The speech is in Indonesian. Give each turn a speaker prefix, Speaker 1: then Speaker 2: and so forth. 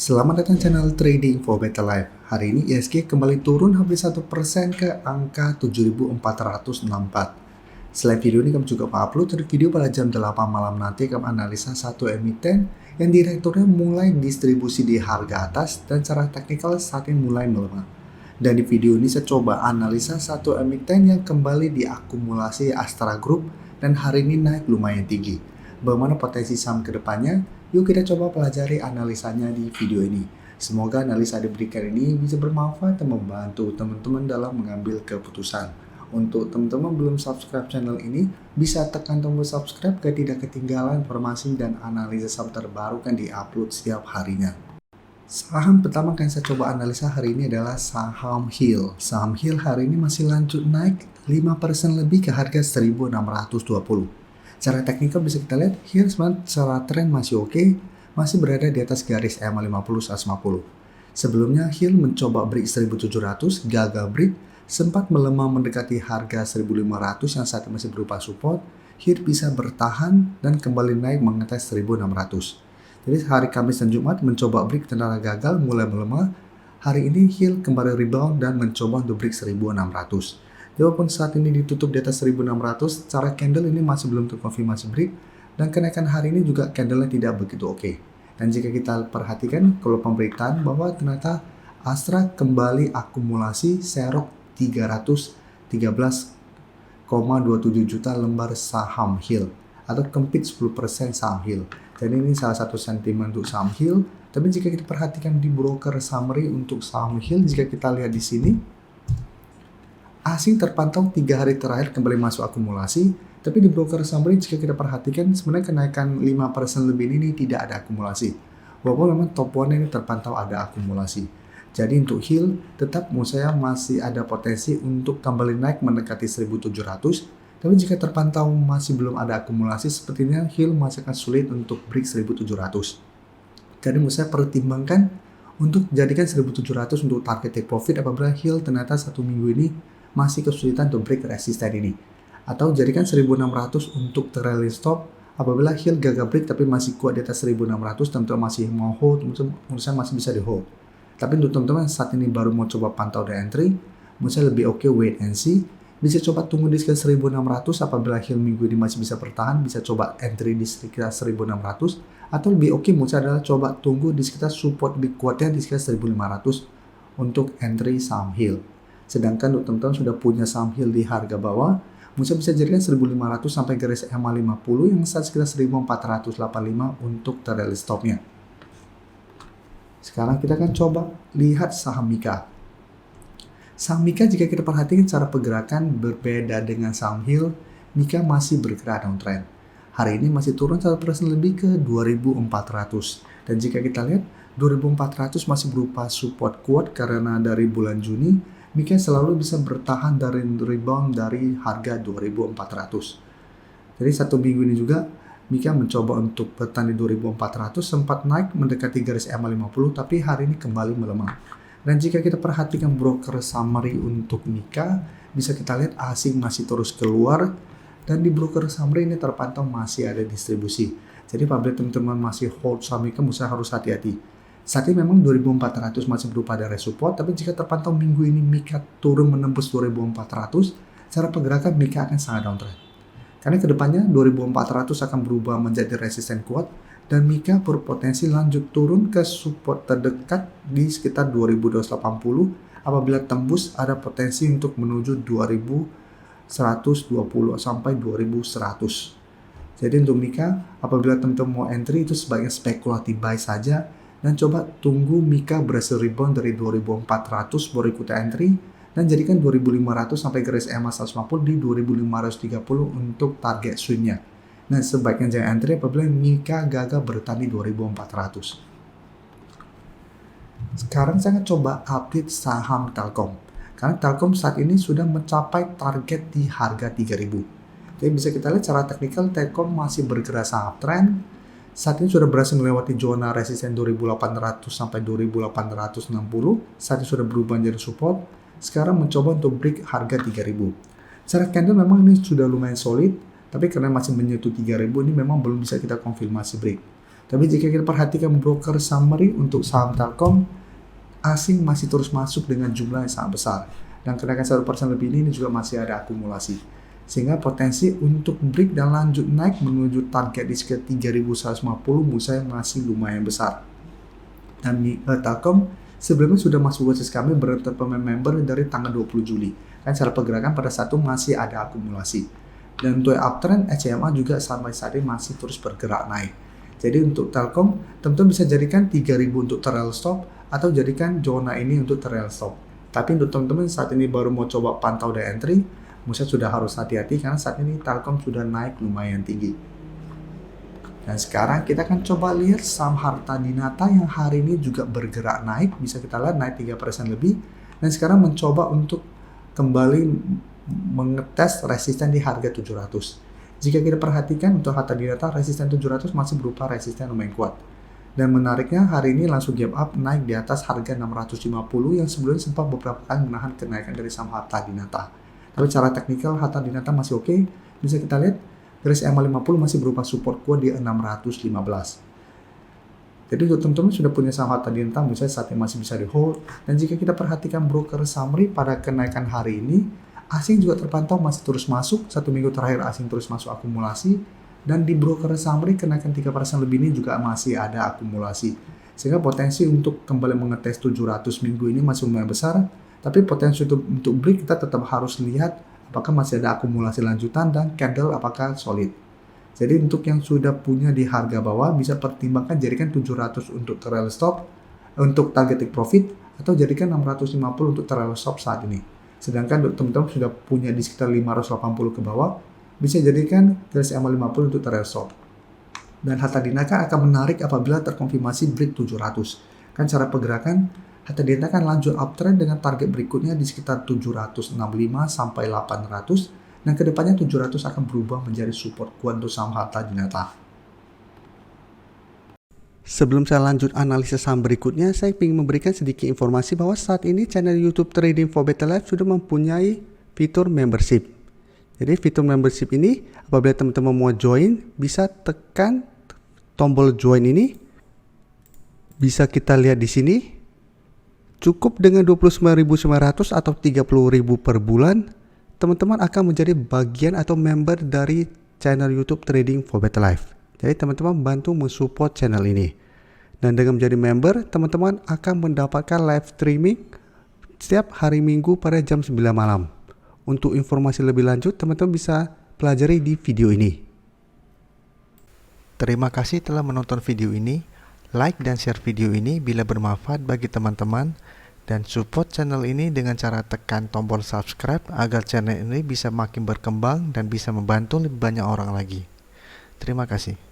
Speaker 1: Selamat datang channel Trading for Better Life. Hari ini ISG kembali turun hampir 1% ke angka 7.464. Selain video ini kami juga upload video pada jam 8 malam nanti kami analisa satu emiten yang direkturnya mulai distribusi di harga atas dan secara teknikal saat ini mulai melemah. Dan di video ini saya coba analisa satu emiten yang kembali diakumulasi Astra Group dan hari ini naik lumayan tinggi. Bagaimana potensi saham ke depannya? Yuk kita coba pelajari analisanya di video ini. Semoga analisa diberikan ini bisa bermanfaat dan membantu teman-teman dalam mengambil keputusan. Untuk teman-teman belum subscribe channel ini, bisa tekan tombol subscribe agar tidak ketinggalan informasi dan analisa saham terbaru kan diupload setiap harinya. Saham pertama yang saya coba analisa hari ini adalah saham HIL. Saham HIL hari ini masih lanjut naik 5% lebih ke harga 1.620. Secara teknikal bisa kita lihat HIL secara tren masih oke, masih berada di atas garis EMA 50-150. Sebelumnya HIL mencoba break 1700, gagal break, sempat melemah mendekati harga 1500 yang saat ini masih berupa support. HIL bisa bertahan dan kembali naik mengetes 1600. Jadi hari Kamis dan Jumat mencoba break ternyata gagal, mulai melemah. Hari ini HIL kembali rebound dan mencoba untuk break 1600. Walaupun saat ini ditutup di atas 1600, secara candle ini masih belum terkonfirmasi break dan kenaikan hari ini juga candlenya tidak begitu oke. Dan jika kita perhatikan kalau pemberitaan bahwa ternyata Astra kembali akumulasi serok 313,27 juta lembar saham HIL atau compete 10% saham HIL. Jadi ini salah satu sentimen untuk saham HIL. Tapi jika kita perhatikan di broker summary untuk saham HIL, jika kita lihat di sini, asing terpantau 3 hari terakhir kembali masuk akumulasi, tapi di broker summary jika kita perhatikan sebenarnya kenaikan 5% lebih ini tidak ada akumulasi. Walaupun memang top one ini terpantau ada akumulasi. Jadi untuk HIL tetap menurut saya masih ada potensi untuk kembali naik mendekati 1.700, tapi jika terpantau masih belum ada akumulasi, sepertinya HIL masih akan sulit untuk break 1.700. Jadi menurut saya pertimbangkan untuk jadikan 1.700 untuk target take profit apabila HIL ternyata satu minggu ini masih kesulitan untuk break resisten ini. Atau jadikan 1600 untuk trailing stop apabila HIL gagal break tapi masih kuat di atas 1600, teman-teman masih mau hold, menurut saya masih bisa di hold. Tapi untuk teman-teman saat ini baru mau coba pantau dan entry, menurut saya lebih oke wait and see. Bisa coba tunggu di sekitar 1600 apabila HIL minggu ini masih bisa bertahan, bisa coba entry di sekitar 1600. Atau lebih oke menurut saya adalah coba tunggu di sekitar support lebih kuatnya di sekitar 1500 untuk entry saham HIL. Sedangkan untuk teman-teman sudah punya saham HIL di harga bawah, mungkin bisa jadikan 1.500 sampai garis EMA 50 yang saat sekitar 1.485 untuk trailing stopnya. Sekarang kita akan coba lihat saham Mika. Saham Mika jika kita perhatikan cara pergerakan berbeda dengan saham HIL, Mika masih bergerak downtrend. Hari ini masih turun 1% lebih ke 2.400. Dan jika kita lihat 2.400 masih berupa support kuat karena dari bulan Juni Mika selalu bisa bertahan dari rebound dari harga 2.400. Jadi satu minggu ini juga Mika mencoba untuk bertahan di 2.400, sempat naik mendekati garis EMA 50, tapi hari ini kembali melemah. Dan jika kita perhatikan broker summary untuk Mika, bisa kita lihat asing masih terus keluar dan di broker summary ini terpantau masih ada distribusi. Jadi apabila teman-teman masih hold saham Mika, harus hati-hati. Saat ini memang 2.400 masih berupa area support, tapi jika terpantau minggu ini Mika turun menembus 2.400, cara pergerakan Mika akan sangat downtrend. Karena kedepannya 2.400 akan berubah menjadi resisten kuat, dan Mika berpotensi lanjut turun ke support terdekat di sekitar 2.280. Apabila tembus, ada potensi untuk menuju 2.120 sampai 2.100. Jadi untuk Mika, apabila teman-teman mau entry itu sebaiknya spekulatif buy saja, dan coba tunggu Mika berhasil rebound dari 2.400 baru ikut entry dan jadikan 2.500 sampai garis EMA 150 di 2.530 untuk target swingnya. Nah sebaiknya jangan entry apabila Mika gagal bertahan di 2.400. Sekarang saya akan coba update saham Telkom. Karena Telkom saat ini sudah mencapai target di harga 3.000. Jadi bisa kita lihat secara teknikal Telkom masih bergerak sangat trend. Saat ini sudah berhasil melewati zona resisten 2.800 sampai 2.860. Saat ini sudah berubah menjadi support. Sekarang mencoba untuk break harga 3.000. Secara candle memang ini sudah lumayan solid, tapi karena masih menyentuh 3.000 ini memang belum bisa kita konfirmasi break. Tapi jika kita perhatikan broker summary untuk saham Telkom, asing masih terus masuk dengan jumlah yang sangat besar. Dan kenaikan 1% lebih ini juga masih ada akumulasi. Sehingga potensi untuk break dan lanjut naik menuju target di sekitar 3.150 menurut saya masih lumayan besar. Dan Telkom sebelumnya sudah masuk watchlist kami berdaftar pemain member dari tanggal 20 Juli. Kan secara pergerakan pada satu masih ada akumulasi. Dan untuk uptrend ECMA juga sampai saat ini masih terus bergerak naik. Jadi untuk Telkom, teman-teman bisa jadikan 3.000 untuk trail stop atau jadikan zona ini untuk trail stop. Tapi untuk teman-teman saat ini baru mau coba pantau dan entry, menurut saya sudah harus hati-hati karena saat ini Telkom sudah naik lumayan tinggi. Dan sekarang kita akan coba lihat saham Harta Dinata yang hari ini juga bergerak naik. Bisa kita lihat naik 3% lebih. Dan sekarang mencoba untuk kembali mengetes resisten di harga 700. Jika kita perhatikan untuk Harta Dinata, resisten 700 masih berupa resisten lumayan kuat. Dan menariknya hari ini langsung gap up naik di atas harga 650 yang sebelumnya sempat beberapa kali menahan kenaikan dari saham Harta Dinata. Tapi secara teknikal Harta Dinata masih oke. Bisa kita lihat garis EMA 50 masih berupa support kuat di 615. Jadi untuk teman-teman sudah punya saham Harta Dinata, misalnya saat ini masih bisa di hold. Dan jika kita perhatikan broker summary pada kenaikan hari ini, asing juga terpantau masih terus masuk. 1 minggu terakhir asing terus masuk akumulasi. Dan di broker summary kenaikan 3% lebih ini juga masih ada akumulasi. Sehingga potensi untuk kembali mengetes 700 minggu ini masih lumayan besar. Tapi potensi untuk break kita tetap harus lihat apakah masih ada akumulasi lanjutan dan candle apakah solid. Jadi untuk yang sudah punya di harga bawah bisa pertimbangkan jadikan 700 untuk trail stop untuk target take profit atau jadikan 650 untuk trail stop saat ini. Sedangkan untuk teman-teman sudah punya di sekitar 580 ke bawah bisa jadikan garis EMA 50 untuk trail stop. Dan Harta Dinata akan menarik apabila terkonfirmasi break 700. Kan cara pergerakan Harta Dinata akan lanjut uptrend dengan target berikutnya di sekitar 765 sampai 800 dan kedepannya 700 akan berubah menjadi support kuat untuk saham Harta Dinata. Sebelum saya lanjut analisis saham berikutnya, saya ingin memberikan sedikit informasi bahwa saat ini channel YouTube Trading for Better Life sudah mempunyai fitur membership. Jadi fitur membership ini apabila teman-teman mau join bisa tekan tombol join ini. Bisa kita lihat di sini. Cukup dengan 29.900 atau 30.000 per bulan, teman-teman akan menjadi bagian atau member dari channel YouTube Trading for Better Life. Jadi teman-teman bantu mensupport channel ini. Dan dengan menjadi member, teman-teman akan mendapatkan live streaming setiap hari Minggu pada jam 9 malam. Untuk informasi lebih lanjut, teman-teman bisa pelajari di video ini. Terima kasih telah menonton video ini. Like dan share video ini bila bermanfaat bagi teman-teman dan support channel ini dengan cara tekan tombol subscribe agar channel ini bisa makin berkembang dan bisa membantu lebih banyak orang lagi. Terima kasih.